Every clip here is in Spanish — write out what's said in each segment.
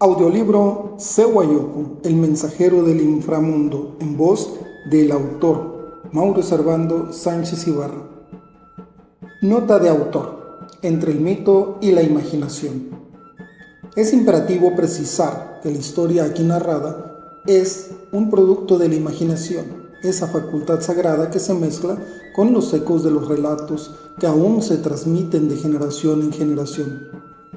Audiolibro Sewayuku, el mensajero del inframundo, en voz del autor Mauro Servando Sánchez Ibarra. Nota de autor: entre el mito y la imaginación. Es imperativo precisar que la historia aquí narrada es un producto de la imaginación, esa facultad sagrada que se mezcla con los ecos de los relatos que aún se transmiten de generación en generación,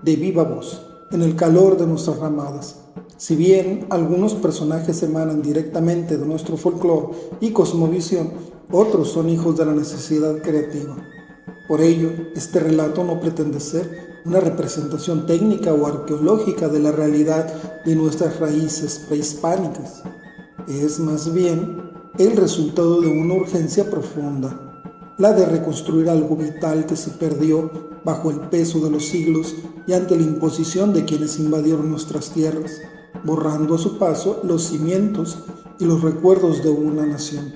de viva voz, en el calor de nuestras ramadas. Si bien algunos personajes emanan directamente de nuestro folclore y cosmovisión, otros son hijos de la necesidad creativa. Por ello, este relato no pretende ser una representación técnica o arqueológica de la realidad de nuestras raíces prehispánicas. Es más bien el resultado de una urgencia profunda, la de reconstruir algo vital que se perdió bajo el peso de los siglos y ante la imposición de quienes invadieron nuestras tierras, borrando a su paso los cimientos y los recuerdos de una nación.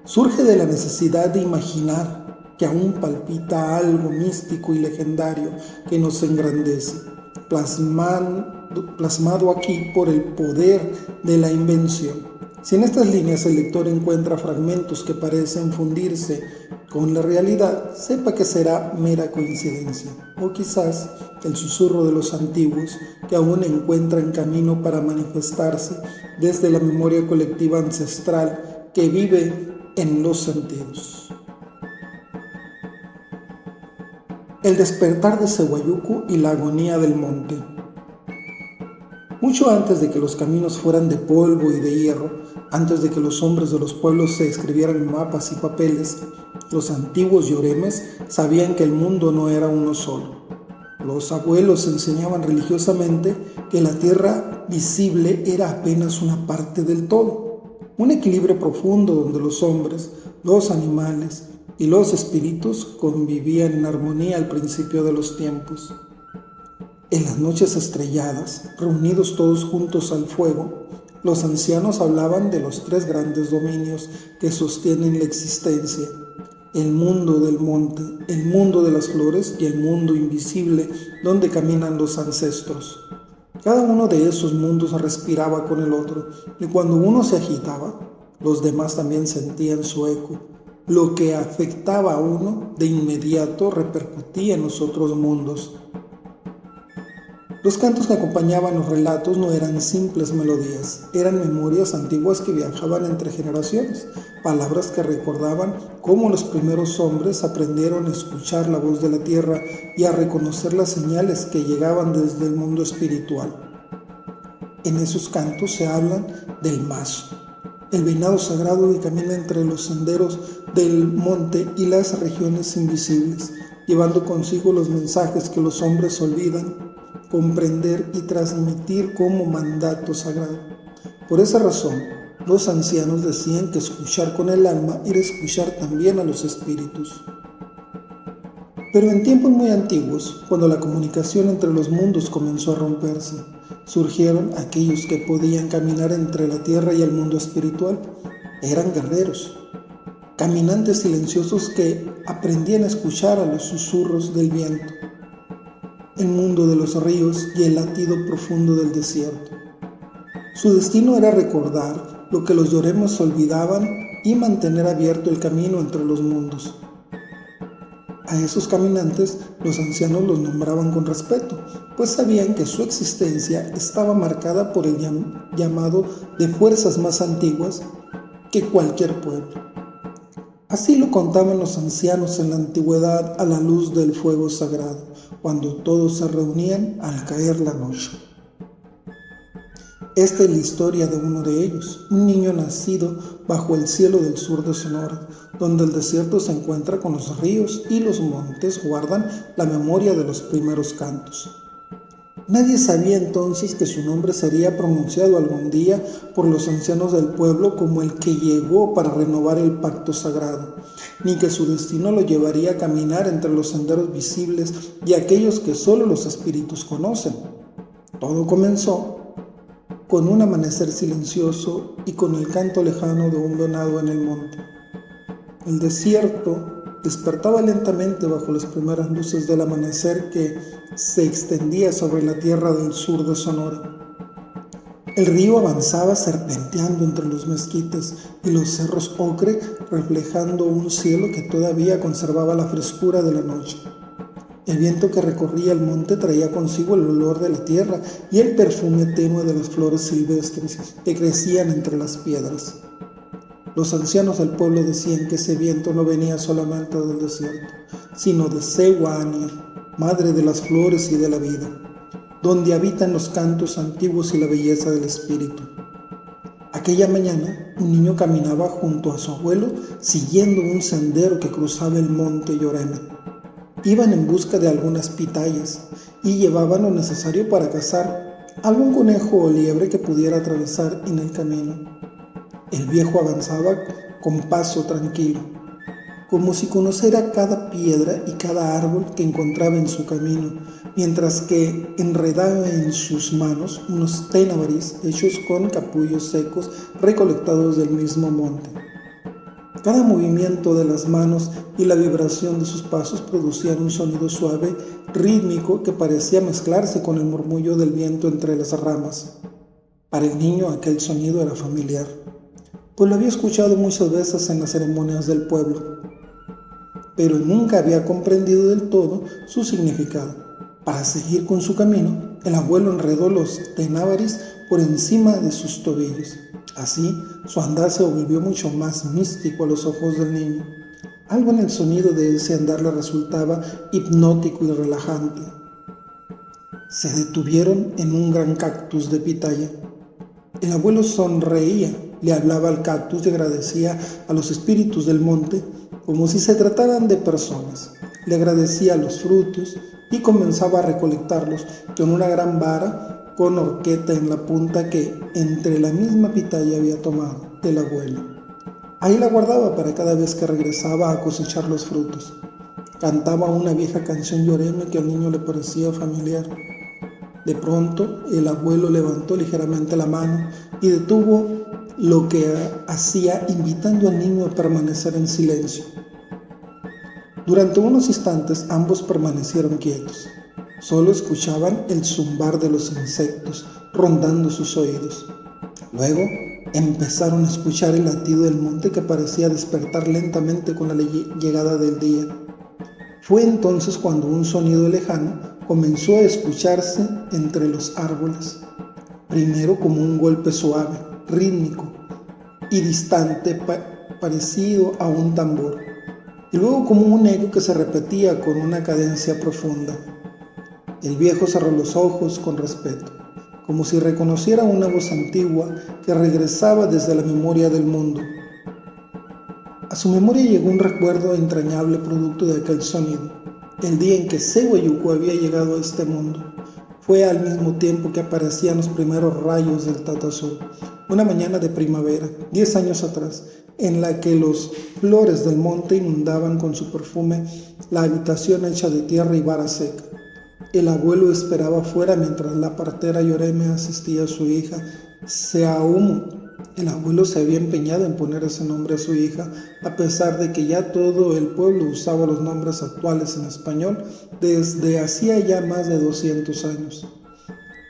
Surge de la necesidad de imaginar que aún palpita algo místico y legendario que nos engrandece, plasmado aquí por el poder de la invención. Si en estas líneas el lector encuentra fragmentos que parecen fundirse con la realidad, sepa que será mera coincidencia, o quizás el susurro de los antiguos que aún encuentran camino para manifestarse desde la memoria colectiva ancestral que vive en los sentidos. El despertar de Sewayuku y la agonía del monte. Mucho antes de que los caminos fueran de polvo y de hierro, antes de que los hombres de los pueblos se escribieran en mapas y papeles, los antiguos yoremes sabían que el mundo no era uno solo. Los abuelos enseñaban religiosamente que la tierra visible era apenas una parte del todo, un equilibrio profundo donde los hombres, los animales y los espíritus convivían en armonía al principio de los tiempos. En las noches estrelladas, reunidos todos juntos al fuego, los ancianos hablaban de los tres grandes dominios que sostienen la existencia: el mundo del monte, el mundo de las flores y el mundo invisible donde caminan los ancestros. Cada uno de esos mundos respiraba con el otro, y cuando uno se agitaba, los demás también sentían su eco. Lo que afectaba a uno de inmediato repercutía en los otros mundos. Los cantos que acompañaban los relatos no eran simples melodías, eran memorias antiguas que viajaban entre generaciones, palabras que recordaban cómo los primeros hombres aprendieron a escuchar la voz de la tierra y a reconocer las señales que llegaban desde el mundo espiritual. En esos cantos se hablan del mazo, el venado sagrado que camina entre los senderos del monte y las regiones invisibles, llevando consigo los mensajes que los hombres olvidan comprender y transmitir como mandato sagrado. Por esa razón, los ancianos decían que escuchar con el alma era escuchar también a los espíritus. Pero en tiempos muy antiguos, cuando la comunicación entre los mundos comenzó a romperse, surgieron aquellos que podían caminar entre la tierra y el mundo espiritual. Eran guerreros, caminantes silenciosos que aprendían a escuchar a los susurros del viento, el mundo de los ríos y el latido profundo del desierto. Su destino era recordar lo que los yoremos olvidaban y mantener abierto el camino entre los mundos. A esos caminantes los ancianos los nombraban con respeto, pues sabían que su existencia estaba marcada por el llamado de fuerzas más antiguas que cualquier pueblo. Así lo contaban los ancianos en la antigüedad a la luz del fuego sagrado, cuando todos se reunían al caer la noche. Esta es la historia de uno de ellos, un niño nacido bajo el cielo del sur de Sonora, donde el desierto se encuentra con los ríos y los montes guardan la memoria de los primeros cantos. Nadie sabía entonces que su nombre sería pronunciado algún día por los ancianos del pueblo como el que llegó para renovar el pacto sagrado, ni que su destino lo llevaría a caminar entre los senderos visibles y aquellos que solo los espíritus conocen. Todo comenzó con un amanecer silencioso y con el canto lejano de un venado en el monte. El desierto despertaba lentamente bajo las primeras luces del amanecer que se extendía sobre la tierra del sur de Sonora. El río avanzaba serpenteando entre los mezquites y los cerros ocre, reflejando un cielo que todavía conservaba la frescura de la noche. El viento que recorría el monte traía consigo el olor de la tierra y el perfume tenue de las flores silvestres que crecían entre las piedras. Los ancianos del pueblo decían que ese viento no venía solamente del desierto, sino de Sehuania, madre de las flores y de la vida, donde habitan los cantos antiguos y la belleza del espíritu. Aquella mañana, un niño caminaba junto a su abuelo, siguiendo un sendero que cruzaba el monte Yoreme. Iban en busca de algunas pitayas y llevaban lo necesario para cazar algún conejo o liebre que pudiera atravesar en el camino. El viejo avanzaba con paso tranquilo, como si conociera cada piedra y cada árbol que encontraba en su camino, mientras que enredaba en sus manos unos ténabaris hechos con capullos secos recolectados del mismo monte. Cada movimiento de las manos y la vibración de sus pasos producían un sonido suave, rítmico, que parecía mezclarse con el murmullo del viento entre las ramas. Para el niño aquel sonido era familiar, pues lo había escuchado muchas veces en las ceremonias del pueblo, pero nunca había comprendido del todo su significado. Para seguir con su camino, el abuelo enredó los ténabaris por encima de sus tobillos. Así, su andar se volvió mucho más místico a los ojos del niño. Algo en el sonido de ese andar le resultaba hipnótico y relajante. Se detuvieron en un gran cactus de pitaya. El abuelo sonreía, le hablaba al cactus y agradecía a los espíritus del monte como si se trataran de personas. Le agradecía los frutos y comenzaba a recolectarlos con una gran vara con horqueta en la punta que entre la misma pitaya había tomado del abuelo. Ahí la guardaba para cada vez que regresaba a cosechar los frutos. Cantaba una vieja canción yoreme que al niño le parecía familiar. De pronto, el abuelo levantó ligeramente la mano y detuvo lo que hacía, invitando al niño a permanecer en silencio. Durante unos instantes ambos permanecieron quietos. Solo escuchaban el zumbar de los insectos rondando sus oídos. Luego empezaron a escuchar el latido del monte que parecía despertar lentamente con la llegada del día. Fue entonces cuando un sonido lejano comenzó a escucharse entre los árboles. Primero como un golpe suave, rítmico y distante, parecido a un tambor, y luego como un eco que se repetía con una cadencia profunda. El viejo cerró los ojos con respeto, como si reconociera una voz antigua que regresaba desde la memoria del mundo. A su memoria llegó un recuerdo entrañable producto de aquel sonido. El día en que Seweyuko había llegado a este mundo. Fue al mismo tiempo que aparecían los primeros rayos del Tatasú, una mañana de primavera, 10 años atrás, en la que las flores del monte inundaban con su perfume la habitación hecha de tierra y vara seca. El abuelo esperaba afuera mientras la partera Yoreme asistía a su hija, Seaumu. El abuelo se había empeñado en poner ese nombre a su hija, a pesar de que ya todo el pueblo usaba los nombres actuales en español desde hacía ya más de 200 años.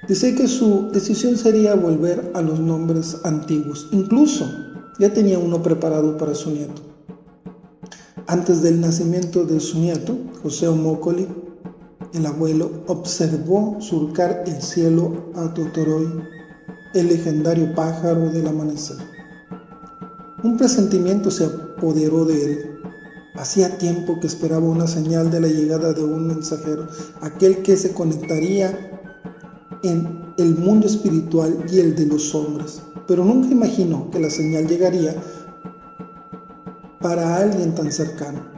Dice que su decisión sería volver a los nombres antiguos. Incluso ya tenía uno preparado para su nieto. Antes del nacimiento de su nieto, José Omokoli, el abuelo observó surcar el cielo a Totoroy, el legendario pájaro del amanecer. Un presentimiento se apoderó de él. Hacía tiempo que esperaba una señal de la llegada de un mensajero, aquel que se conectaría en el mundo espiritual y el de los hombres, pero nunca imaginó que la señal llegaría para alguien tan cercano.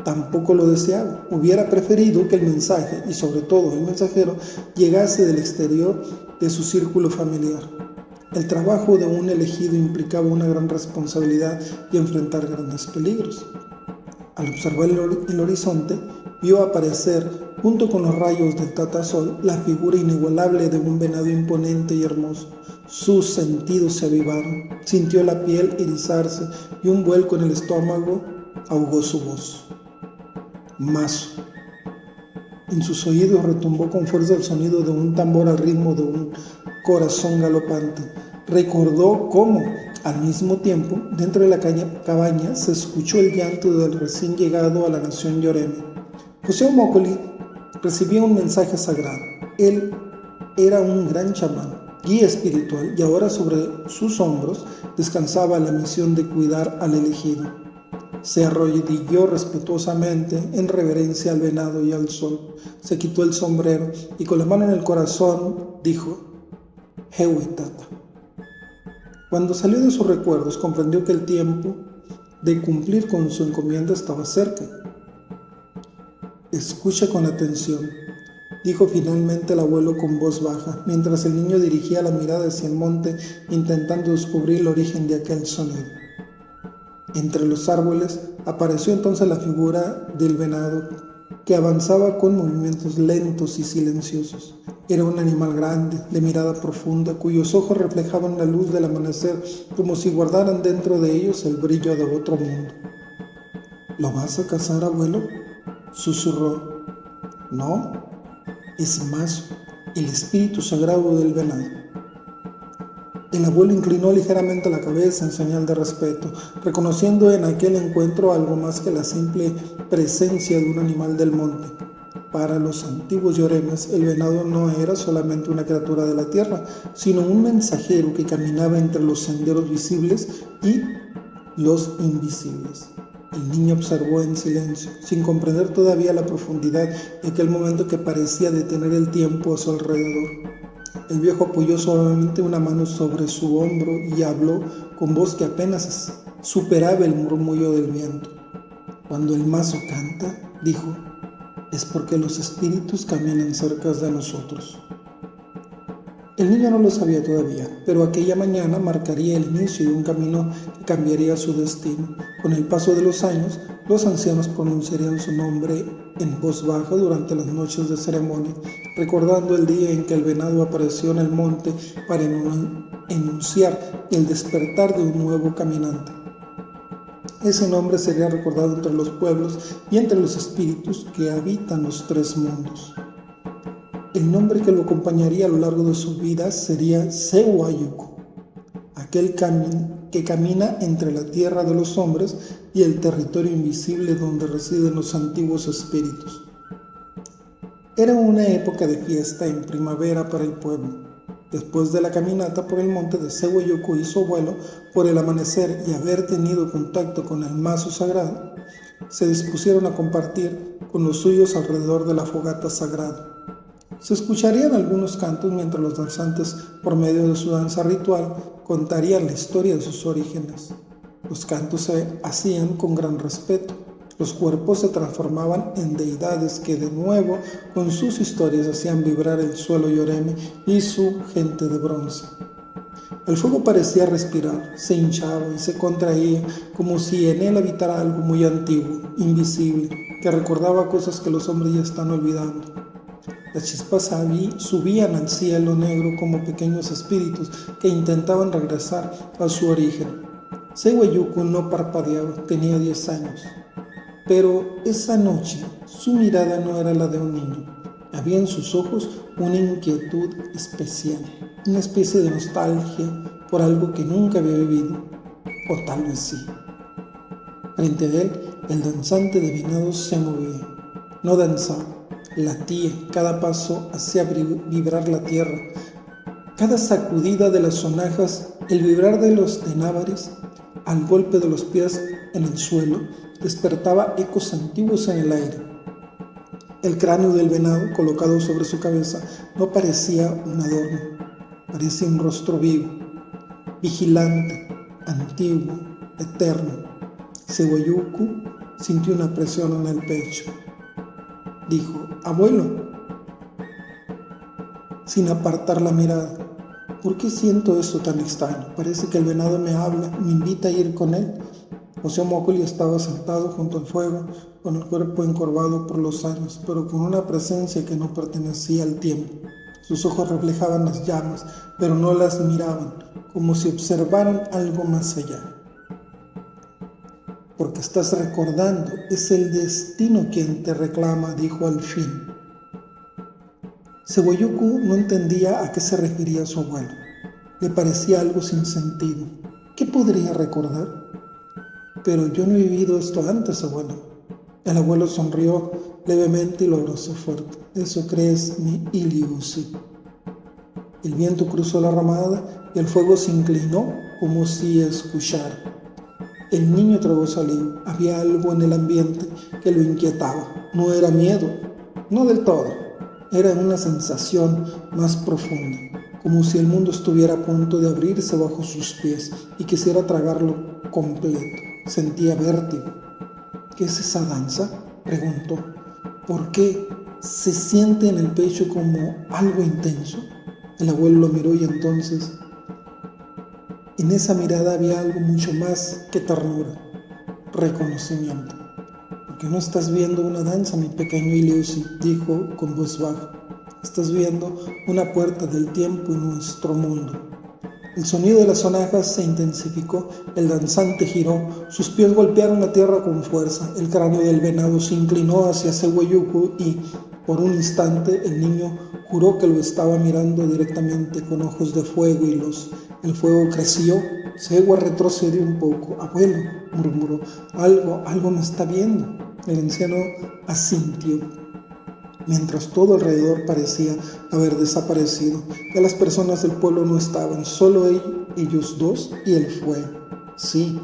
Tampoco lo deseaba. Hubiera preferido que el mensaje, y sobre todo el mensajero, llegase del exterior de su círculo familiar. El trabajo de un elegido implicaba una gran responsabilidad y enfrentar grandes peligros. Al observar el horizonte, vio aparecer, junto con los rayos del Tatasol, la figura inigualable de un venado imponente y hermoso. Sus sentidos se avivaron, sintió la piel erizarse y un vuelco en el estómago ahogó su voz. Mazo. En sus oídos retumbó con fuerza el sonido de un tambor al ritmo de un corazón galopante. Recordó cómo, al mismo tiempo, dentro de la cabaña se escuchó el llanto del recién llegado a la nación Yoreme. José Omócoli recibía un mensaje sagrado. Él era un gran chamán, guía espiritual, y ahora sobre sus hombros descansaba la misión de cuidar al elegido. Se arrodilló respetuosamente en reverencia al venado y al sol. Se quitó el sombrero y con la mano en el corazón dijo: Hewitata. Cuando salió de sus recuerdos, comprendió que el tiempo de cumplir con su encomienda estaba cerca. Escucha con atención, dijo finalmente el abuelo con voz baja, mientras el niño dirigía la mirada hacia el monte intentando descubrir el origen de aquel sonido. Entre los árboles apareció entonces la figura del venado, que avanzaba con movimientos lentos y silenciosos. Era un animal grande, de mirada profunda, cuyos ojos reflejaban la luz del amanecer como si guardaran dentro de ellos el brillo de otro mundo. ¿Lo vas a cazar, abuelo?, susurró. No, es Mazo, el espíritu sagrado del venado. El abuelo inclinó ligeramente la cabeza en señal de respeto, reconociendo en aquel encuentro algo más que la simple presencia de un animal del monte. Para los antiguos yoremes, el venado no era solamente una criatura de la tierra, sino un mensajero que caminaba entre los senderos visibles y los invisibles. El niño observó en silencio, sin comprender todavía la profundidad de aquel momento que parecía detener el tiempo a su alrededor. El viejo apoyó suavemente una mano sobre su hombro y habló con voz que apenas superaba el murmullo del viento. Cuando el mazo canta, dijo, es porque los espíritus caminan cerca de nosotros. El niño no lo sabía todavía, pero aquella mañana marcaría el inicio de un camino que cambiaría su destino. Con el paso de los años, los ancianos pronunciarían su nombre en voz baja durante las noches de ceremonia, recordando el día en que el venado apareció en el monte para enunciar el despertar de un nuevo caminante. Ese nombre sería recordado entre los pueblos y entre los espíritus que habitan los tres mundos. El nombre que lo acompañaría a lo largo de su vida sería Sewayuku, aquel que camina entre la tierra de los hombres y el territorio invisible donde residen los antiguos espíritus. Era una época de fiesta en primavera para el pueblo. Después de la caminata por el monte de Sewayuku y su abuelo, por el amanecer y haber tenido contacto con el mazo sagrado, se dispusieron a compartir con los suyos alrededor de la fogata sagrada. Se escucharían algunos cantos mientras los danzantes, por medio de su danza ritual, contarían la historia de sus orígenes. Los cantos se hacían con gran respeto. Los cuerpos se transformaban en deidades que de nuevo, con sus historias, hacían vibrar el suelo yoreme y su gente de bronce. El fuego parecía respirar, se hinchaba y se contraía, como si en él habitara algo muy antiguo, invisible, que recordaba cosas que los hombres ya están olvidando. Las chispas subían al cielo negro como pequeños espíritus que intentaban regresar a su origen. Sewayuku no parpadeaba, tenía 10 años. Pero esa noche su mirada no era la de un niño. Había en sus ojos una inquietud especial, una especie de nostalgia por algo que nunca había vivido, o tal vez sí. Frente a él, el danzante de venados se movía. No danzaba, latía, cada paso hacía vibrar la tierra. Cada sacudida de las sonajas, el vibrar de los tenábares, al golpe de los pies en el suelo, despertaba ecos antiguos en el aire. El cráneo del venado, colocado sobre su cabeza, no parecía un adorno, parecía un rostro vivo, vigilante, antiguo, eterno. Sewayuku sintió una presión en el pecho. Dijo, abuelo, sin apartar la mirada. ¿Por qué siento eso tan extraño? Parece que el venado me habla, me invita a ir con él. José Omócoli estaba sentado junto al fuego, con el cuerpo encorvado por los años, pero con una presencia que no pertenecía al tiempo. Sus ojos reflejaban las llamas, pero no las miraban, como si observaran algo más allá. porque estás recordando, es el destino quien te reclama, dijo al fin. Seweyuku no entendía a qué se refería su abuelo. Le parecía algo sin sentido. ¿Qué podría recordar? Pero yo no he vivido esto antes, abuelo. El abuelo sonrió levemente y lo abrazó fuerte. ¿Eso crees, mi Iliusi? El viento cruzó la ramada y el fuego se inclinó como si escuchara. El niño tragó saliva. Había algo en el ambiente que lo inquietaba. No era miedo, no del todo. Era una sensación más profunda, como si el mundo estuviera a punto de abrirse bajo sus pies y quisiera tragarlo completo. Sentía vértigo. ¿Qué es esa danza?, preguntó. ¿Por qué se siente en el pecho como algo intenso? El abuelo lo miró y entonces en esa mirada había algo mucho más que ternura, reconocimiento. Porque no estás viendo una danza, mi pequeño Iliusi, dijo con voz baja. Estás viendo una puerta del tiempo en nuestro mundo. El sonido de las sonajas se intensificó, el danzante giró, sus pies golpearon la tierra con fuerza, el cráneo del venado se inclinó hacia Seweyuku y, por un instante, el niño juró que lo estaba mirando directamente con ojos de fuego y luz. El fuego creció, Sewa retrocedió un poco. Abuelo, murmuró, algo me está viendo. El anciano asintió. Mientras todo alrededor parecía haber desaparecido, ya las personas del pueblo no estaban, solo ellos dos y el fuego. Sí,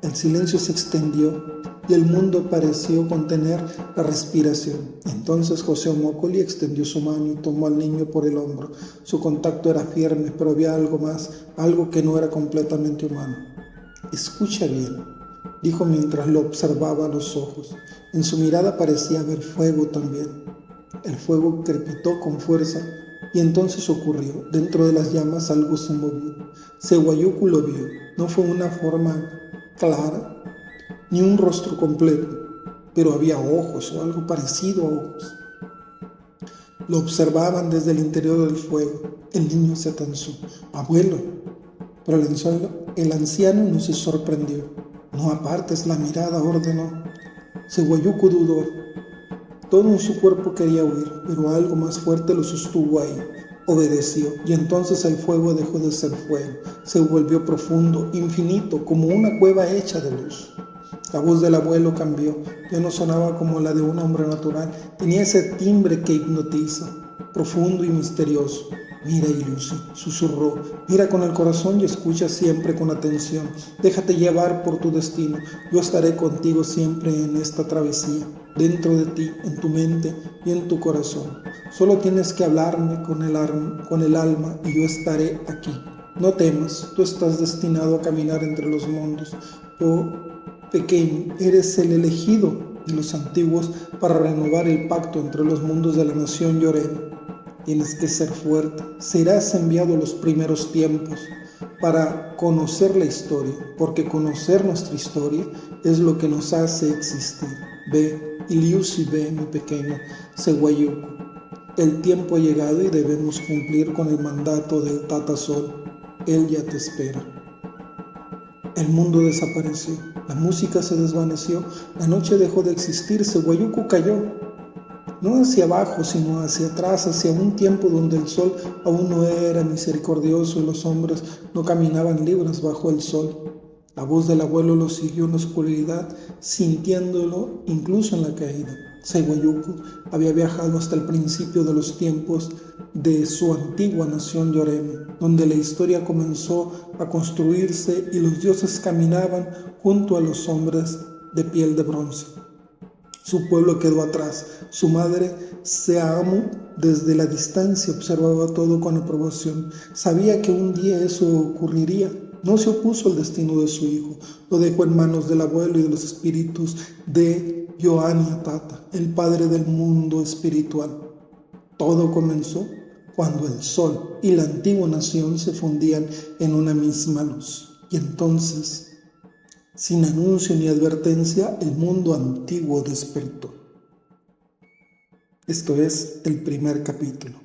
el silencio se extendió y el mundo pareció contener la respiración. Entonces José Omocoli extendió su mano y tomó al niño por el hombro. Su contacto era firme, pero había algo más, algo que no era completamente humano. Escucha bien, dijo mientras lo observaba a los ojos. En su mirada parecía haber fuego también. El fuego crepitó con fuerza y entonces ocurrió. Dentro de las llamas algo se movió. Seweyuku lo vio. No fue una forma clara ni un rostro completo, pero había ojos o algo parecido a ojos. Lo observaban desde el interior del fuego. El niño se tensó. Abuelo. Pero el anciano no se sorprendió. No apartes la mirada, ordenó. Seweyuku dudó. Todo en su cuerpo quería huir, pero algo más fuerte lo sostuvo ahí. Obedeció, y entonces el fuego dejó de ser fuego. Se volvió profundo, infinito, como una cueva hecha de luz. La voz del abuelo cambió. Ya no sonaba como la de un hombre natural. Tenía ese timbre que hipnotiza, profundo y misterioso. Mira, Iliusi, susurró, mira con el corazón y escucha siempre con atención. Déjate llevar por tu destino. Yo estaré contigo siempre en esta travesía, dentro de ti, en tu mente y en tu corazón. Solo tienes que hablarme con el alma y yo estaré aquí. No temas, tú estás destinado a caminar entre los mundos. Tú, pequeño, eres el elegido de los antiguos para renovar el pacto entre los mundos de la nación Yorem. Tienes que ser fuerte. Serás enviado a los primeros tiempos para conocer la historia, porque conocer nuestra historia es lo que nos hace existir. Ve, Iliusi, ve, mi pequeño Seweyuku. El tiempo ha llegado y debemos cumplir con el mandato del Tata Sol. Él ya te espera. El mundo desapareció, la música se desvaneció, la noche dejó de existir, Seweyuku cayó. No hacia abajo, sino hacia atrás, hacia un tiempo donde el sol aún no era misericordioso y los hombres no caminaban libres bajo el sol. La voz del abuelo lo siguió en la oscuridad, sintiéndolo incluso en la caída. Seweyuku había viajado hasta el principio de los tiempos de su antigua nación Yorem, donde la historia comenzó a construirse y los dioses caminaban junto a los hombres de piel de bronce. Su pueblo quedó atrás. Su madre, Seamu, desde la distancia observaba todo con aprobación. Sabía que un día eso ocurriría. No se opuso al destino de su hijo. Lo dejó en manos del abuelo y de los espíritus de Yoania Tata, el padre del mundo espiritual. Todo comenzó cuando el sol y la antigua nación se fundían en una misma luz. Y entonces, sin anuncio ni advertencia, el mundo antiguo despertó. Esto es el primer capítulo.